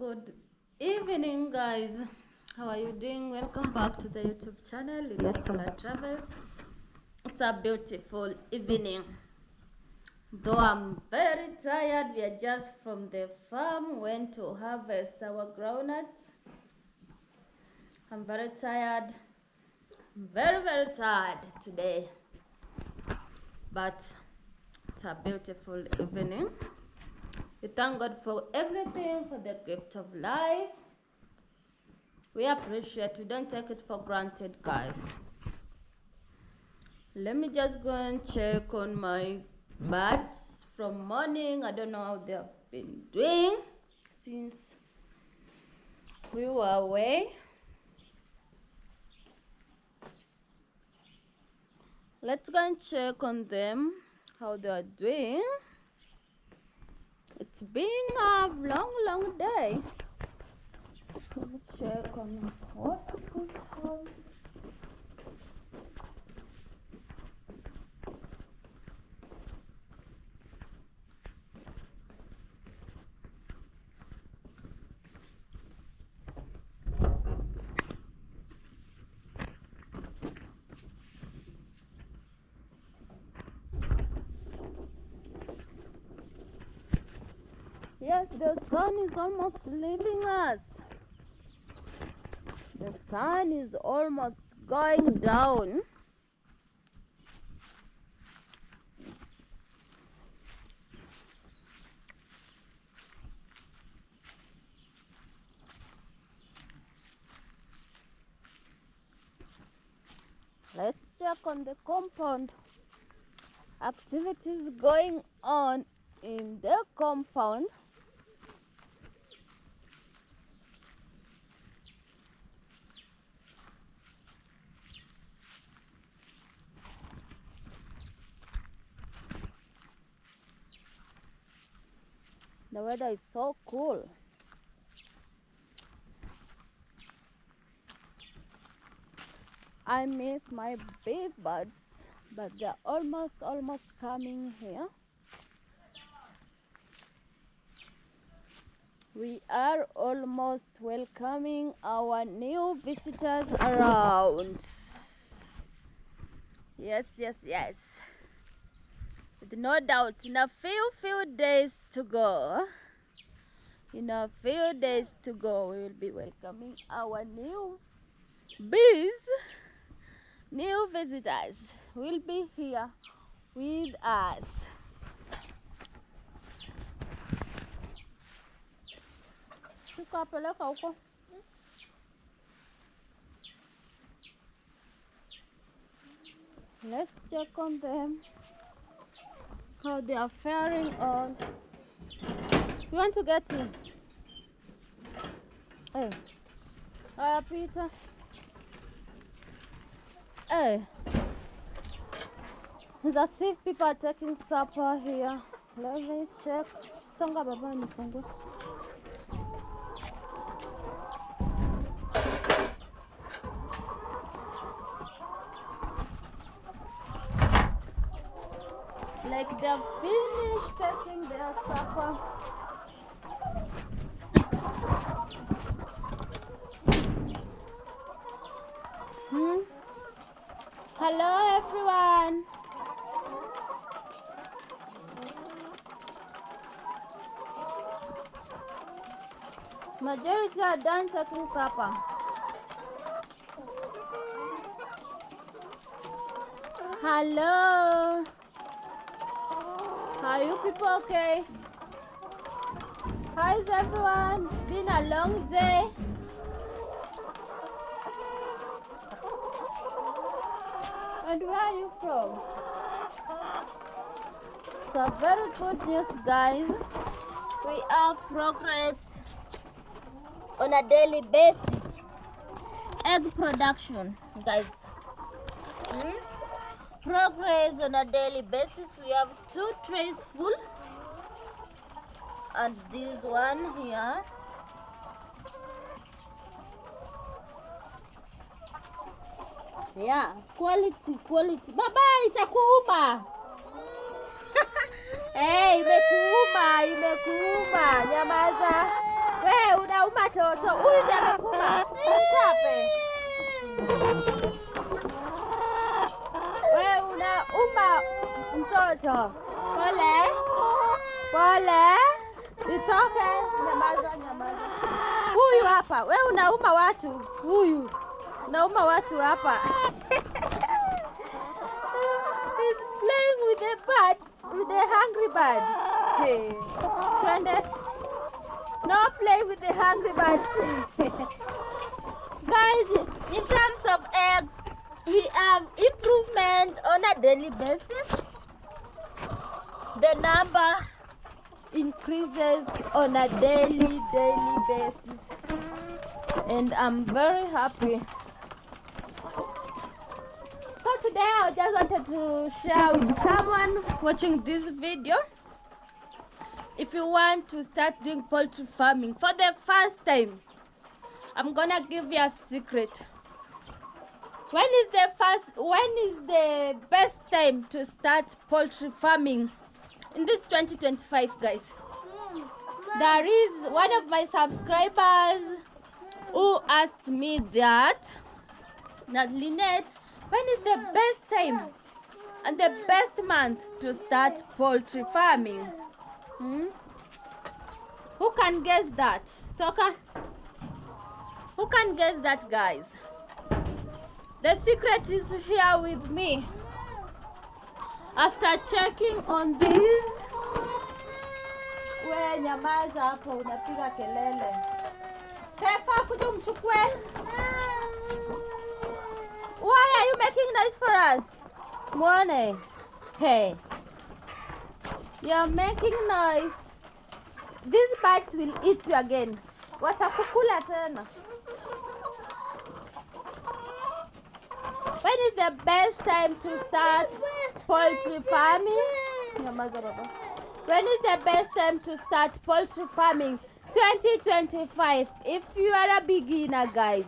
Good evening, guys. How are you doing? Welcome back to the YouTube channel, Solar Travels. It's a beautiful evening. Though I'm very tired, we are just from the farm, went to harvest our groundnuts. I'm very tired. I'm very tired today. But it's a beautiful evening. We thank God for everything, for the gift of life. We appreciate, we don't take it for granted, guys. Let me just go and check on my birds from morning. I don't know how they have been doing since we were away. Let's go and check on them, how they are doing. It's been a long day. Let me check on what to put on. Yes, the sun is almost leaving us. The sun is almost going down. Let's check on the compound. Activities going on in the compound. The weather is so cool. I miss my big birds, but they're almost coming here. We are almost welcoming our new visitors around. Yes. With no doubt, in a few days to go, we will be welcoming our new bees. New visitors will be here with us. Let's check on them, how they are faring on. You want to get in? Hey. Peter. Hey. It's as if people are taking supper here. Let me check. Songa baba nifungue. Like they've finished taking their supper. Hello everyone. Majority are done taking supper. Hello. Are you people okay? How is everyone? Been a long day. And where are you from? So very good news, guys. We have progress on a daily basis. Egg production, guys. Progress on a daily basis. We have 2 trays full, and this one here. Yeah, quality. Baba, itakuuma. Hey, imekuuma. Nyamaza. Wewe unauma toto. Huyu ndiye amekuuma. Mchape. Wewe unauma mtoto. Pole. Pole. It's okay. Nyamaza. Huyu hapa. Wewe unauma watu. Huyu. Unauma watu hapa. He's playing with the bird. With the hungry bird. Hey. Twende. No play with the hungry birds. Guys, in terms of eggs, we have improvement on a daily basis. The number increases on a daily basis. And I'm very happy. So today I just wanted to share with someone watching this video. If you want to start doing poultry farming for the first time, I'm gonna give you a secret. When is the best time to start poultry farming in this 2025, guys? There is one of my subscribers who asked me that Lynette, when is the best time and the best month to start poultry farming? Who can guess that? Toka? Who can guess that, guys? The secret is here with me. After checking on this, we nyamaza hapo unapiga kelele. Pepa kuja umchukue. Why are you making noise for us? Muone. Hey. You're making noise. These birds will eat you again. Watakukula tena. When is the best time to start poultry farming? When is the best time to start poultry farming? 2025. If you are a beginner, guys,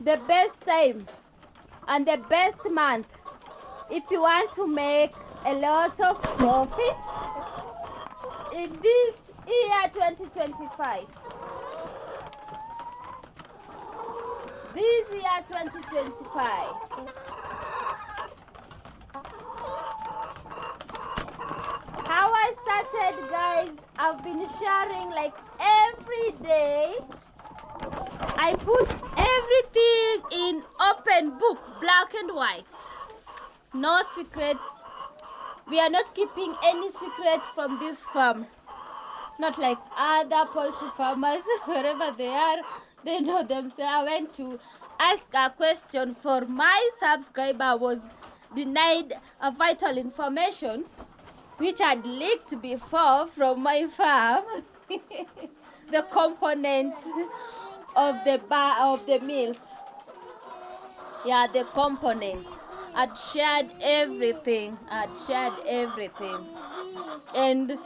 the best time and the best month, if you want to make a lot of profits in this year 2025. This year 2025. How I started, guys, I've been sharing like every day. I put everything in open book, black and white. No secret. We are not keeping any secret from this farm. Not like other poultry farmers, wherever they are, they know themselves. I went to ask a question for my subscriber, was denied a vital information which had leaked before from my farm. The components of the meals. Yeah, the components. I'd shared everything. And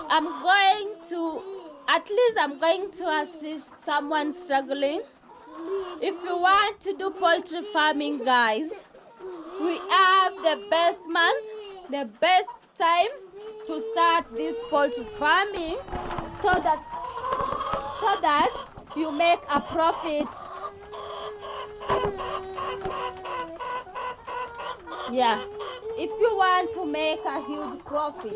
I'm going to assist someone struggling. If you want to do poultry farming, guys, we have the best month, the best time to start this poultry farming so that you make a profit. Yeah, if you want to make a huge profit.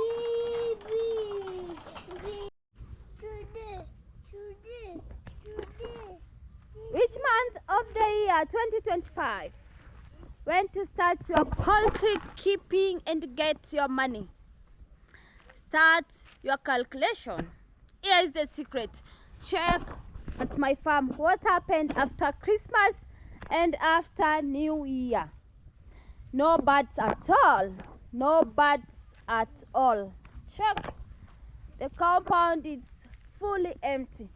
Which month of the year 2025? When to start your poultry keeping and get your money? Start your calculation. Here is the secret. Check at my farm what happened after Christmas and after New Year. No birds at all. No birds at all. Check. The compound is fully empty.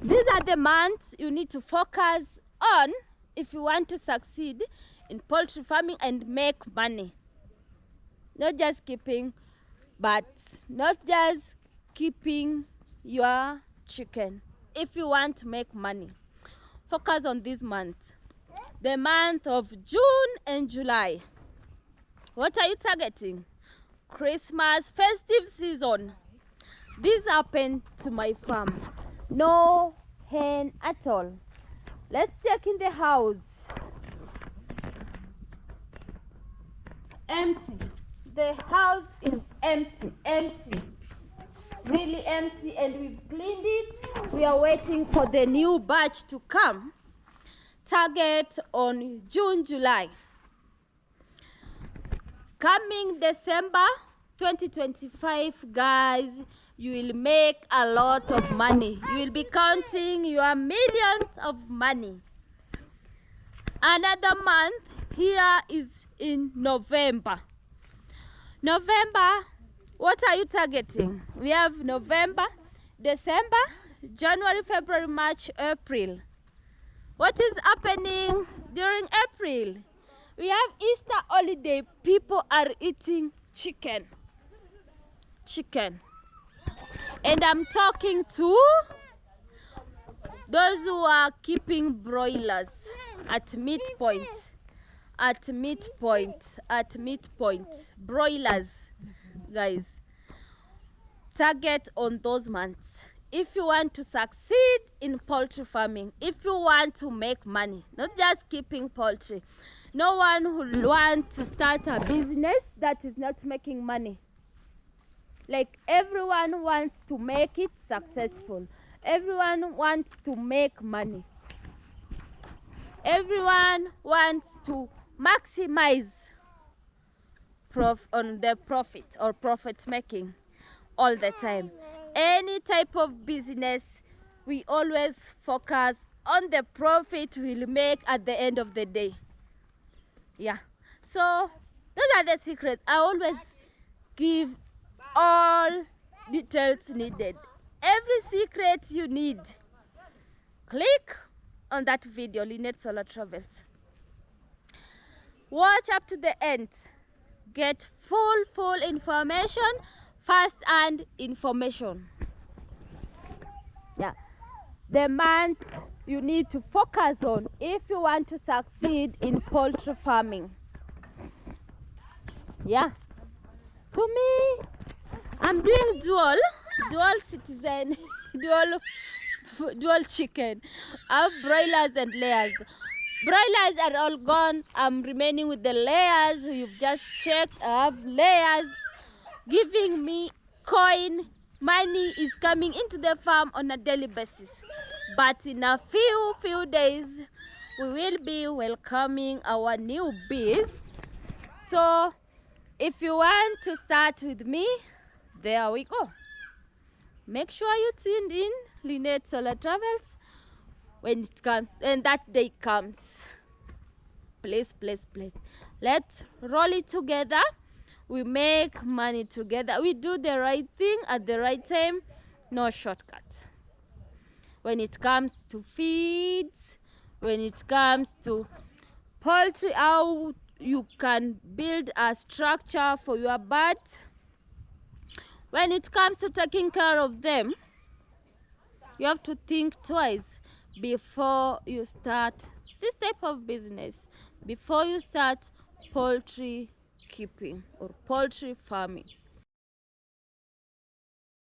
These are the months you need to focus on if you want to succeed in poultry farming and make money. Not just keeping birds, not just keeping your chicken. If you want to make money, focus on this month. The month of June and July. What are you targeting? Christmas, festive season. This happened to my farm. no hen at all. Let's check in the house. Empty. The house is empty, really empty, and we've cleaned it. We are waiting for the new batch to come. Target on June, July. Coming December 2025, guys, you will make a lot of money. You will be counting your millions of money. Another month here is in November. November, what are you targeting? We have November, December, January, February, March, April. What is happening during April? We have Easter holiday. People are eating chicken. And I'm talking to those who are keeping broilers at meat point. Broilers, guys. Target on those months. If you want to succeed in poultry farming, if you want to make money, not just keeping poultry. No one will want to start a business that is not making money. Like, everyone wants to make it successful. Everyone wants to make money. Everyone wants to maximize on the profit or profit making all the time. Any type of business, we always focus on the profit we'll make at the end of the day. Yeah, so those are the secrets. I always give all details needed. Every secret you need, click on that video, Lynette Solar Travels. Watch up to the end. Get full information, first-hand information. Yeah, the month you need to focus on if you want to succeed in poultry farming. Yeah, to me, I'm doing dual citizen, dual chicken. I have broilers and layers. Broilers are all gone. I'm remaining with the layers. You've just checked. I have layers giving me coin. Money is coming into the farm on a daily basis. But in a few days, we will be welcoming our new bees. So if you want to start with me, there we go. Make sure you tuned in Lynette Solar Travels when it comes, and that day comes. Please. Let's roll it together. We make money together. We do the right thing at the right time. No shortcuts. When it comes to feeds, when it comes to poultry, how you can build a structure for your birds. When it comes to taking care of them, you have to think twice before you start this type of business, before you start poultry keeping or poultry farming.